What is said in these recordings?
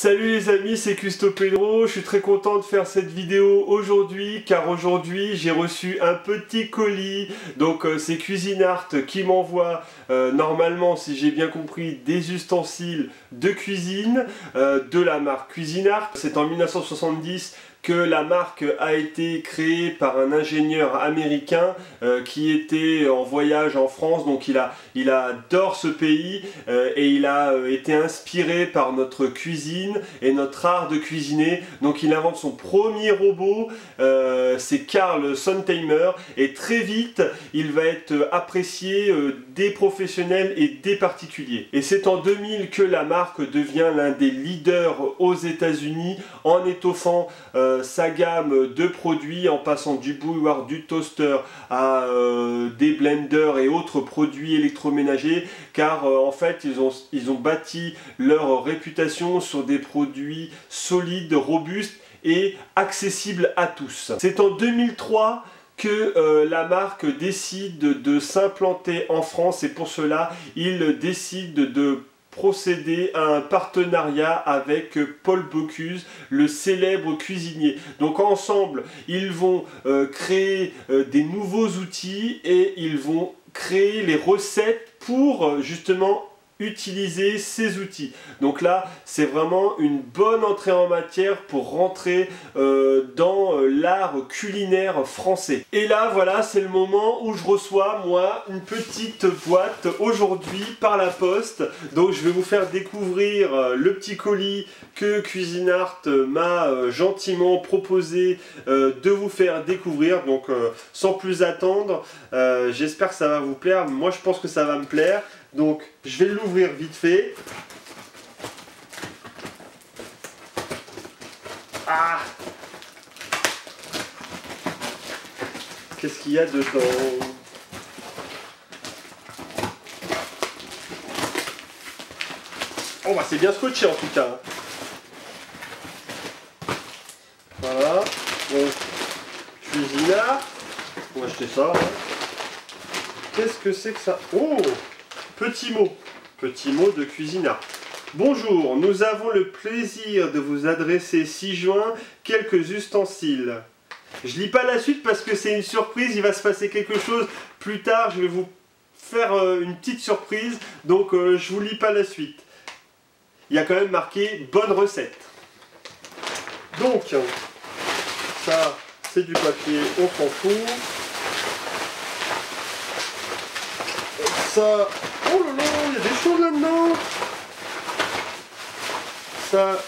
Salut les amis, c'est Custo Pedro, je suis très content de faire cette vidéo aujourd'hui car aujourd'hui j'ai reçu un petit colis. Donc c'est Cuisinart qui m'envoie normalement, si j'ai bien compris, des ustensiles de cuisine de la marque Cuisinart. C'est en 1970 que la marque a été créée par un ingénieur américain qui était en voyage en France, donc il adore ce pays et il a été inspiré par notre cuisine et notre art de cuisiner. Donc il invente son premier robot, c'est Carl Sontheimer, et très vite il va être apprécié des professionnels et des particuliers. Et c'est en 2000 que la marque devient l'un des leaders aux États-Unis en étoffant sa gamme de produits, en passant du bouilloire, du toaster à des blenders et autres produits électroménagers, car en fait ils ont bâti leur réputation sur des produits solides, robustes et accessibles à tous. C'est en 2003 que la marque décide de s'implanter en France, et pour cela il décide de procéder à un partenariat avec Paul Bocuse, le célèbre cuisinier. Donc ensemble, ils vont créer des nouveaux outils et ils vont créer les recettes pour justement utiliser ces outils. Donc là, c'est vraiment une bonne entrée en matière pour rentrer dans l'art culinaire français. Et là, voilà, c'est le moment où je reçois, moi, une petite boîte aujourd'hui par la poste. Donc je vais vous faire découvrir le petit colis que Cuisinart m'a gentiment proposé de vous faire découvrir. Donc sans plus attendre, j'espère que ça va vous plaire. Moi, je pense que ça va me plaire. Donc, je vais l'ouvrir vite fait. Ah! Qu'est-ce qu'il y a dedans? Oh, bah c'est bien scotché en tout cas. Voilà. Donc, Cuisinart. On va acheter ça. Qu'est-ce que c'est que ça? Oh! Petit mot de Cuisinart. Bonjour, nous avons le plaisir de vous adresser 6 juin quelques ustensiles. Je lis pas la suite parce que c'est une surprise, il va se passer quelque chose plus tard, je vais vous faire une petite surprise, donc je vous lis pas la suite. Il y a quand même marqué bonne recette. Donc, ça c'est du papier, on s'en fout. Ça, oh là là, il y a des choses là-dedans. Ça,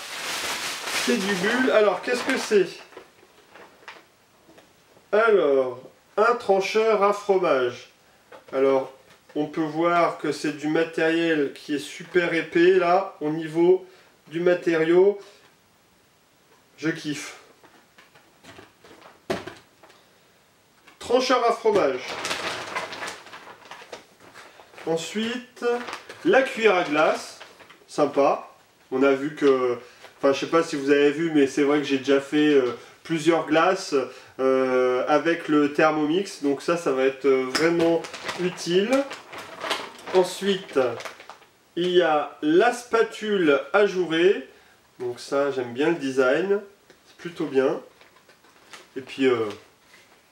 c'est du bulle. Alors, qu'est-ce que c'est? Alors, un trancheur à fromage. Alors, on peut voir que c'est du matériel qui est super épais, là, au niveau du matériau. Je kiffe. Trancheur à fromage. Ensuite, la cuillère à glace, sympa. On a vu que, enfin je sais pas si vous avez vu, mais c'est vrai que j'ai déjà fait plusieurs glaces avec le Thermomix. Donc ça va être vraiment utile. Ensuite, il y a la spatule ajourée. Donc ça, j'aime bien le design. C'est plutôt bien. Et puis,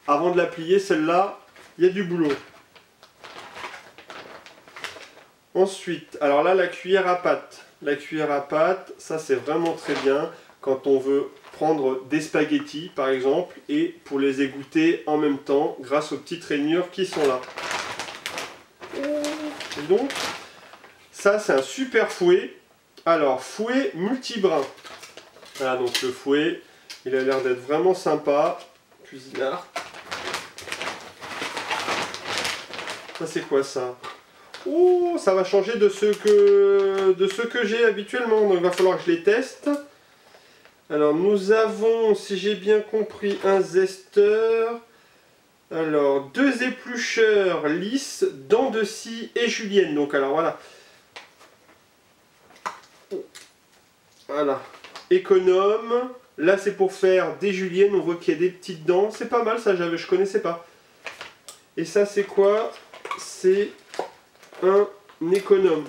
avant de la plier, celle-là, il y a du boulot. Ensuite, alors là, la cuillère à pâte. La cuillère à pâte, ça c'est vraiment très bien quand on veut prendre des spaghettis par exemple et pour les égoutter en même temps grâce aux petites rainures qui sont là. Et donc, ça c'est un super fouet. Alors, fouet multibrin. Voilà, donc le fouet, il a l'air d'être vraiment sympa. Cuisinart. Ça c'est quoi ça? Oh, ça va changer de ce que j'ai habituellement, donc il va falloir que je les teste. Alors nous avons, si j'ai bien compris, un zesteur. Alors, 2 éplucheurs lisses, dents de scie et julienne. Donc alors voilà. Voilà. Économe. Là c'est pour faire des juliennes, on voit qu'il y a des petites dents. C'est pas mal ça, je connaissais pas. Et ça c'est quoi? C'est un économe.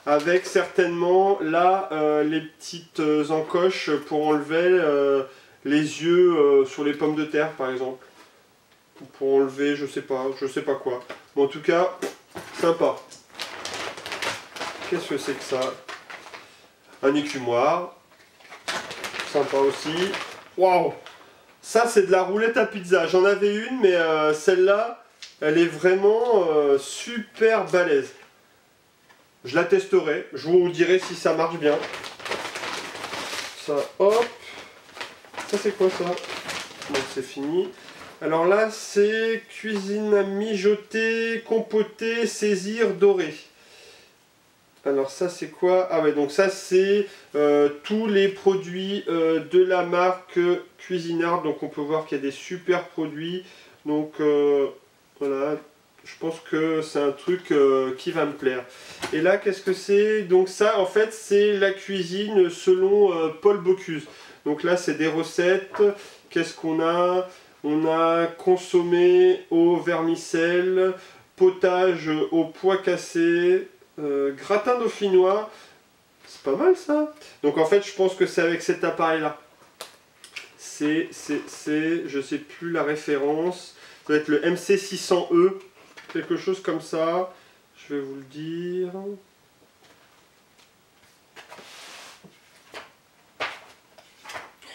avec certainement là les petites encoches pour enlever les yeux sur les pommes de terre par exemple. Pour enlever je sais pas quoi. Bon, en tout cas, sympa. Qu'est-ce que c'est que ça? Un écumoire. Sympa aussi. Waouh! Ça c'est de la roulette à pizza. J'en avais une, mais celle-là, elle est vraiment super balèze. Je la testerai. Je vous dirai si ça marche bien. Ça, hop. Ça c'est quoi ça? Donc c'est fini. Alors là, c'est cuisine à mijoter, compoter, saisir, dorer. Alors ça c'est quoi? Ah ouais, donc ça c'est tous les produits de la marque Cuisinart. Donc on peut voir qu'il y a des super produits. Donc voilà, je pense que c'est un truc qui va me plaire. Et là, qu'est-ce que c'est? Donc ça, en fait, c'est la cuisine selon Paul Bocuse. Donc là, c'est des recettes. Qu'est-ce qu'on a? On a consommé au vermicelle, potage au pois cassé, gratin dauphinois. C'est pas mal ça. Donc en fait, je pense que c'est avec cet appareil-là. Je sais plus la référence. Ça va être le MC600E, quelque chose comme ça. Je vais vous le dire.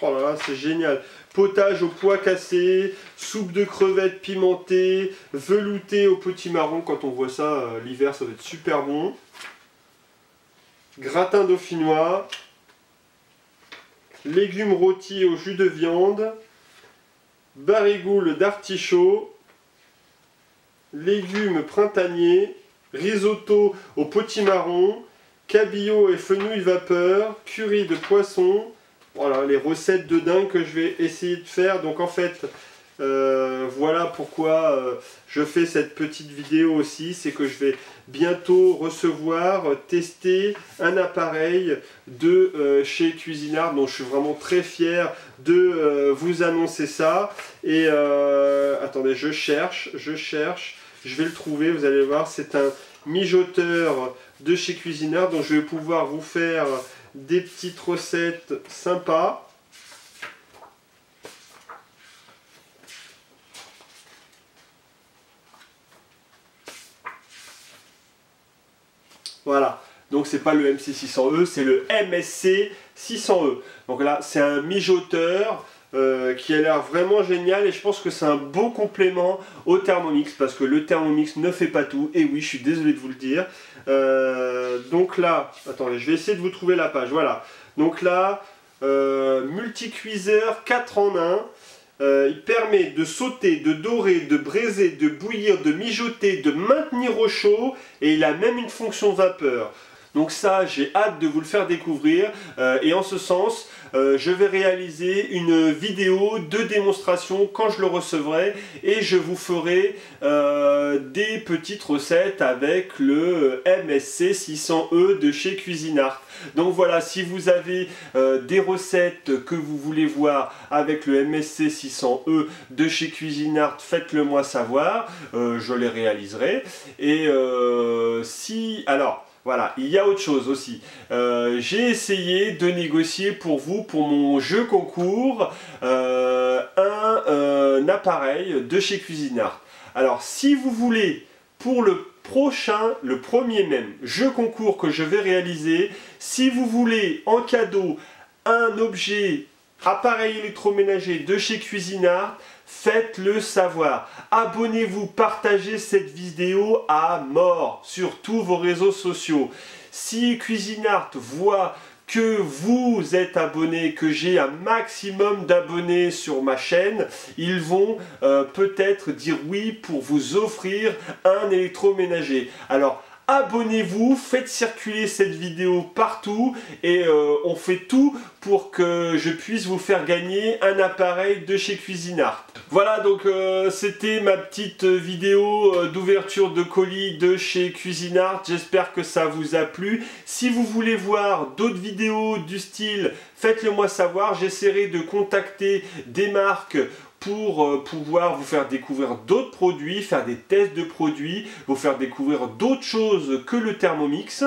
Oh là là, c'est génial. Potage au pois cassé, soupe de crevettes pimentée, velouté au potimarron. Quand on voit ça l'hiver, ça va être super bon. Gratin dauphinois. Légumes rôtis au jus de viande. Barigoules d'artichaut. Légumes printaniers. Risotto au potimarron. Cabillaud et fenouil vapeur. Curry de poisson. Voilà les recettes de dingue que je vais essayer de faire. Donc en fait, voilà pourquoi je fais cette petite vidéo aussi. C'est que je vais bientôt recevoir, tester un appareil de chez Cuisinart. Donc je suis vraiment très fier de vous annoncer ça. Et attendez, je cherche. Je vais le trouver, vous allez voir. C'est un mijoteur de chez Cuisinart. Donc je vais pouvoir vous faire des petites recettes sympas. Voilà, donc c'est pas le MC600E, c'est le MSC600E. Donc là, c'est un mijoteur qui a l'air vraiment génial et je pense que c'est un bon complément au Thermomix parce que le Thermomix ne fait pas tout. Et oui, je suis désolé de vous le dire. Donc là, attendez, je vais essayer de vous trouver la page. Voilà, donc là, multicuiseur 4 en 1. Il permet de sauter, de dorer, de braiser, de bouillir, de mijoter, de maintenir au chaud et il a même une fonction vapeur. Donc ça, j'ai hâte de vous le faire découvrir et en ce sens, je vais réaliser une vidéo de démonstration quand je le recevrai et je vous ferai des petites recettes avec le MSC 600E de chez Cuisinart. Donc voilà, si vous avez des recettes que vous voulez voir avec le MSC 600E de chez Cuisinart, faites-le moi savoir, je les réaliserai. Et alors, voilà, il y a autre chose aussi. J'ai essayé de négocier pour vous, pour mon jeu concours, un appareil de chez Cuisinart. Alors, si vous voulez, pour le premier même jeu concours que je vais réaliser, si vous voulez en cadeau un objet appareil électroménager de chez Cuisinart, faites-le savoir. Abonnez-vous, partagez cette vidéo à mort sur tous vos réseaux sociaux. Si Cuisinart voit que vous êtes abonné, que j'ai un maximum d'abonnés sur ma chaîne, ils vont peut-être dire oui pour vous offrir un électroménager. Alors, abonnez-vous, faites circuler cette vidéo partout et on fait tout pour que je puisse vous faire gagner un appareil de chez Cuisinart. Voilà, donc c'était ma petite vidéo d'ouverture de colis de chez Cuisinart. J'espère que ça vous a plu. Si vous voulez voir d'autres vidéos du style, faites-le moi savoir. J'essaierai de contacter des marques pour pouvoir vous faire découvrir d'autres produits, faire des tests de produits, vous faire découvrir d'autres choses que le Thermomix.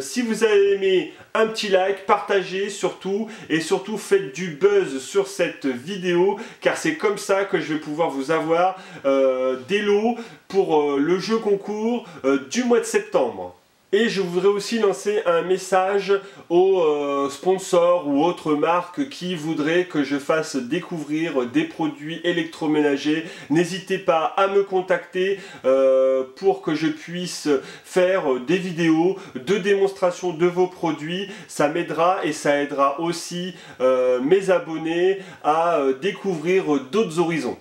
Si vous avez aimé, un petit like, partagez surtout, et surtout faites du buzz sur cette vidéo, car c'est comme ça que je vais pouvoir vous avoir des lots pour le jeu concours du mois de septembre. Et je voudrais aussi lancer un message aux sponsors ou autres marques qui voudraient que je fasse découvrir des produits électroménagers. N'hésitez pas à me contacter pour que je puisse faire des vidéos de démonstration de vos produits. Ça m'aidera et ça aidera aussi mes abonnés à découvrir d'autres horizons.